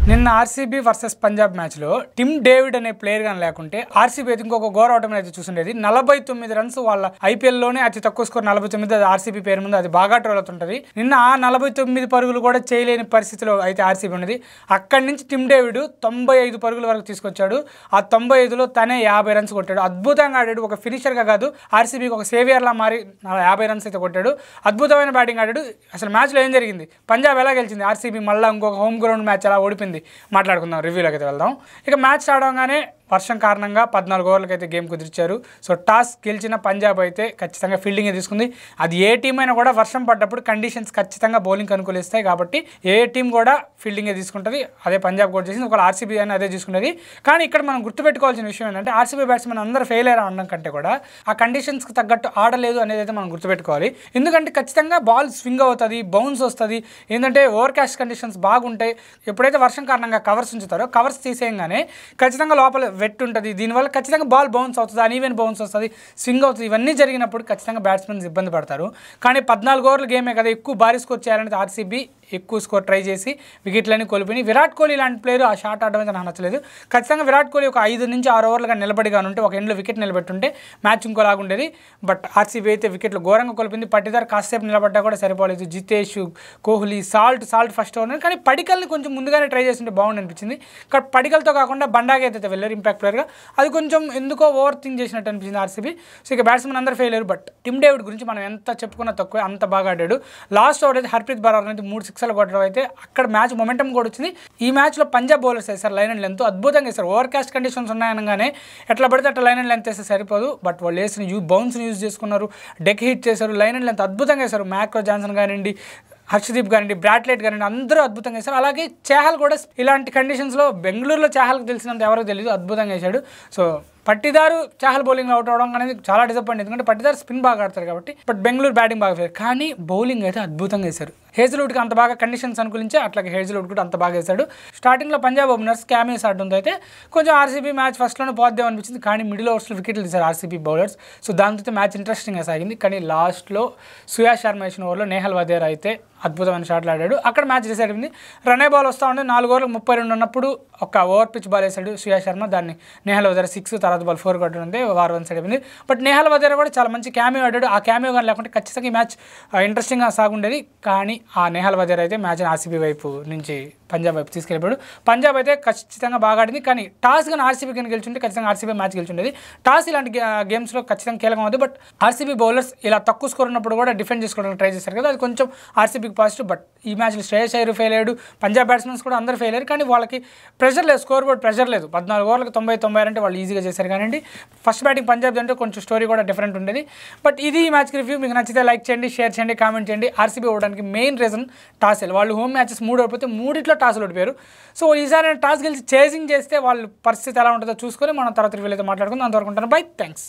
నిన్న RCB versus Punjab మ్యాచ్లో Tim David అనే ప్లేయర్ గాని లేకుంటే ఆర్సీబీ అయితే ఇంకొక ఘోర ఓటమి అయితే చూసుండేది. 49 రన్స్ వాళ్ళ ఐపీఎల్లోనే అతి తక్కువ స్కోర్ 49. అది ఆర్సీబీ పేరు ముందు అది బాగా ట్రోల్ అవుతుంటది. నిన్న ఆ 49 పరుగులు కూడా చేయలేని పరిస్థితిలో అయితే ఆర్సీబీ ఉన్నది. అక్కడి నుంచి టిమ్ డేవిడ్ 95 పరుగుల వరకు తీసుకొచ్చాడు. ఆ 95లో తనే 50 రన్స్ కొట్టాడు. అద్భుతంగా ఆడాడు. ఒక ఫినిషర్గా కాదు, ఆర్సీబీకి ఒక సేవియర్లా మారి 50 రన్స్ అయితే కొట్టాడు. అద్భుతమైన బ్యాటింగ్ ఆడాడు. అసలు మ్యాచ్లో ఏం జరిగింది, పంజాబ్ ఎలా గెలిచింది, ఆర్సీబీ మళ్ళీ ఇంకొక హోమ్ గ్రౌండ్ మ్యాచ్ ఎలా ఓడిపోయింది మాట్లాడుకుందాం, రివ్యూలోకి అయితే వెళ్దాం. ఇక మ్యాచ్ ఆడగానే వర్షం కారణంగా 14 ఓవర్లకు అయితే గేమ్ కుదిర్చారు. సో టాస్ గెలిచిన పంజాబ్ అయితే ఖచ్చితంగా ఫీల్డింగే తీసుకుంది. అది ఏ టీం అయినా కూడా వర్షం పడ్డప్పుడు కండిషన్స్ ఖచ్చితంగా బౌలింగ్ అనుకూలిస్తాయి కాబట్టి ఏ టీం కూడా ఫీల్డింగే తీసుకుంటుంది. అదే పంజాబ్ కూడా చేసింది. ఒకవేళ ఆర్సీబీ అని అదే తీసుకున్నది. కానీ ఇక్కడ మనం గుర్తుపెట్టుకోవాల్సిన విషయం ఏంటంటే ఆర్సీబీ బ్యాట్స్మెన్ అందరూ ఫెయిల్ అయ్యారు అనడం కంటే కూడా ఆ కండిషన్స్కి తగ్గట్టు ఆడలేదు అనేది అయితే మనం గుర్తుపెట్టుకోవాలి. ఎందుకంటే ఖచ్చితంగా బాల్ స్వింగ్ అవుతుంది, బౌన్స్ వస్తుంది. ఏంటంటే ఓవర్కాస్ట్ కండిషన్స్ బాగుంటాయి. ఎప్పుడైతే వర్షం కారణంగా కవర్స్ ఉంచుతారో కవర్స్ తీసేయగానే ఖచ్చితంగా లోపల వెట్ ఉంటుంది. దీనివల్ల ఖచ్చితంగా బాల్ బౌన్స్ అవుతుంది, అన్ఈవెన్ బౌన్స్ వస్తుంది, స్వింగ్ అవుతుంది. ఇవన్నీ జరిగినప్పుడు ఖచ్చితంగా బ్యాట్స్మెన్స్ ఇబ్బంది పడతారు. కానీ 14 ఓవర్ల గేమే కదా, ఎక్కువ భారీ స్కోర్ చేయాలంటే ఆర్సీబీ ఎక్కువ స్కోర్ ట్రై చేసి వికెట్లని కోల్పోయి విరాట్ కోహ్లీ లాంటి ప్లేయర్ ఆ షాట్ ఆడడం అయితే నాకు నచ్చలేదు. ఖచ్చితంగా విరాట్ కోహ్లీ ఒక 5 నుంచి 6 ఓవర్లుగా నిలబడిగా ఉంటే ఒక ఎండ్లో వికెట్ నిలబెట్టుంటే మ్యాచ్ ఇంకోలాగా ఉండేది. బట్ ఆర్సీబీ అయితే వికెట్లు ఘోరంగా కోల్పోయింది. పట్టిదారు కాసేపు నిలబడ్డా కూడా సరిపోలేదు. Jitesh, Kohli salt first over, కానీ పడికల్ని కొంచెం ముందుగానే ట్రై చేస్తుంటే బాగుంది అనిపించింది. కానీ పడికల్తో కాకుండా బండాగా అయితే వెళ్ళారు ఇంపాక్ట్ ప్లేయర్గా. అది కొంచెం ఎందుకో ఓవర్ థింక్ చేసినట్టు అనిపించింది ఆర్సీబీ. సో ఇక బ్యాట్స్మెన్ అందరూ ఫెయిల్ అయ్యారు. బట్ టిమ్ డేవిడ్ గురించి మనం ఎంత చెప్పుకున్నా తక్కువే, అంత బాగా ఆడాడు. లాస్ట్ ఓవర్ అయితే హర్ప్రీత్ బరార్ అనేది 3 సిక్సర్లు కొట్టడం అయితే అక్కడ మ్యాచ్ మొమెంటం కూడా వచ్చింది. ఈ మ్యాచ్లో పంజాబ్ బౌలర్స్ వేస్తారు లైన్ అండ్ లెంత్ అద్భుతంగా వేస్తారు. ఓవర్కాస్ట్ కండిషన్స్ ఉన్నాయనగానే ఎట్లా పడితే అట్లా లైన్ అండ్ లెంత్ వేస్తే సరిపోదు. బట్ వాళ్ళు వేసిన బౌన్స్ని యూజ్ చేసుకున్నారు, డెక్ హిట్ చేశారు, లైన్ అండ్ లెంత్ అద్భుతంగా వేశారు. మ్యాక్రో జాన్సన్ కానివ్వండి, హర్షదీప్ కానివ్వండి, బ్రాట్లెట్ కానివ్వండి, అందరూ అద్భుతంగా వేశారు. అలాగే చాహల్ కూడా ఇలాంటి కండిషన్స్లో బెంగళూరులో చాహల్కి తెలిసినంత ఎవరికి తెలియదు, అద్భుతంగా వేశాడు. సో పట్టిదారు చాహల్ బౌలింగ్ అవుట్ అవడం అనేది చాలా డిసప్పాయింట్, ఎందుకంటే పట్టిదారు స్పిన్ బాగా ఆడతారు కాబట్టి. బట్ బెంగళూరు బ్యాటింగ్ బాగా వేశారు, కానీ బౌలింగ్ అయితే అద్భుతంగా వేశారు. హేజల్వుడ్కి అంత బాగా కండిషన్స్ అనుకూలించి అట్లాగే హేజల్వుడ్ కూడా అంత బాగా వేశాడు. స్టార్టింగ్లో పంజాబ్ ఓపెనర్స్ క్యామియోస్ ఆడడంతో అయితే కొంచెం ఆర్సీబీ మ్యాచ్ ఫస్ట్లోనే పోద్దాం అనిపించింది. కానీ మిడిల్ ఓవర్స్లో వికెట్లు తీశారు ఆర్సీబీ బౌలర్స్. సో దాంతో మ్యాచ్ ఇంట్రెస్టింగ్గా సాగింది. కానీ లాస్ట్లో సుయాష్ శర్మ వేసిన ఓవర్లో నేహల్ వదేరా అయితే అద్భుతమైన షాట్లు ఆడాడు. అక్కడ మ్యాచ్ డిసైడ్ అయింది. రనే బాల్ వస్తూ ఉంటే 4 ఓవర్లకు 32 ఉన్నప్పుడు ఒక ఓవర్ పిచ్ బాల్ వేశాడు సుయాష్ శర్మ. దాన్ని నేహల్ వదేరా 6, తర్వాత బాల్ 4 కొట్టడం వార్ 1 సైడ్ అయిపోయింది. బట్ నేహల్ వదేరా కూడా చాలా మంచి క్యామియో ఆడాడు. ఆ క్యామియో కానీ లేకుంటే ఖచ్చితంగా ఈ మ్యాచ్ ఇంట్రెస్టింగ్గా సాగుండేది. కానీ ఆ నేహల్ వదేరా అయితే మ్యాచ్ని ఆర్సీబీ వైపు నుంచి పంజాబ్ వైపు తీసుకెళ్ళిపోయాడు. పంజాబ్ అయితే ఖచ్చితంగా బాగా ఆడింది. కానీ టాస్ కానీ ఆర్సీబీ కానీ గెలిచుంటే ఖచ్చితంగా ఆర్సీబీ మ్యాచ్ గెలిచుండేది. టాస్ ఇలాంటి గేమ్స్లో ఖచ్చితంగా కీలకం అవుతుంది. బట్ ఆర్సీబీ బౌలర్స్ ఇలా తక్కువ స్కోర్ ఉన్నప్పుడు కూడా డిఫెండ్ చేసుకోవడానికి ట్రై చేశారు కదా, అది కొంచెం ఆర్సీబీకి పాజిటివ్. బట్ ఈ మ్యాచ్లో శ్రేయస్ అయ్యర్ ఫెయిల్ అయ్యాడు, పంజాబ్ బ్యాట్స్మెన్స్ కూడా అందరూ ఫెయిల్ అయ్యారు. కానీ వాళ్ళకి ప్రెషర్ లేదు, స్కోర్ బోర్డ్ ప్రెషర్ లేదు. 14 ఓవర్లకు 90 అంటే వాళ్ళు ఈజీగా చేశారు. కానీ ఫస్ట్ బ్యాటింగ్ పంజాబ్ అంటే కొంచెం స్టోరీ కూడా డిఫరెంట్ ఉండేది. బట్ ఇది ఈ మ్యాచ్ రివ్యూ. మీకు నచ్చితే లైక్ చేయండి, షేర్ చేయండి, కామెంట్ చేయండి. ఆర్సీబీ ఓడడానికి మెయిన్ రీజన్ టాస్. వాళ్ళు హోమ్ మ్యాచెస్ 3 ఓడిపోతే 3 టాస్ ఓడిపోయారు. సో ఈసారి టాస్ గెలిచి చేసింగ్ చేస్తే వాళ్ళ పరిస్థితి ఎలా ఉంటుందో చూసుకొని మనం తర్వాత రివ్యూలో అయితే మాట్లాడుకుందాం. అంతవరకు ఉంటాను. By, thanks.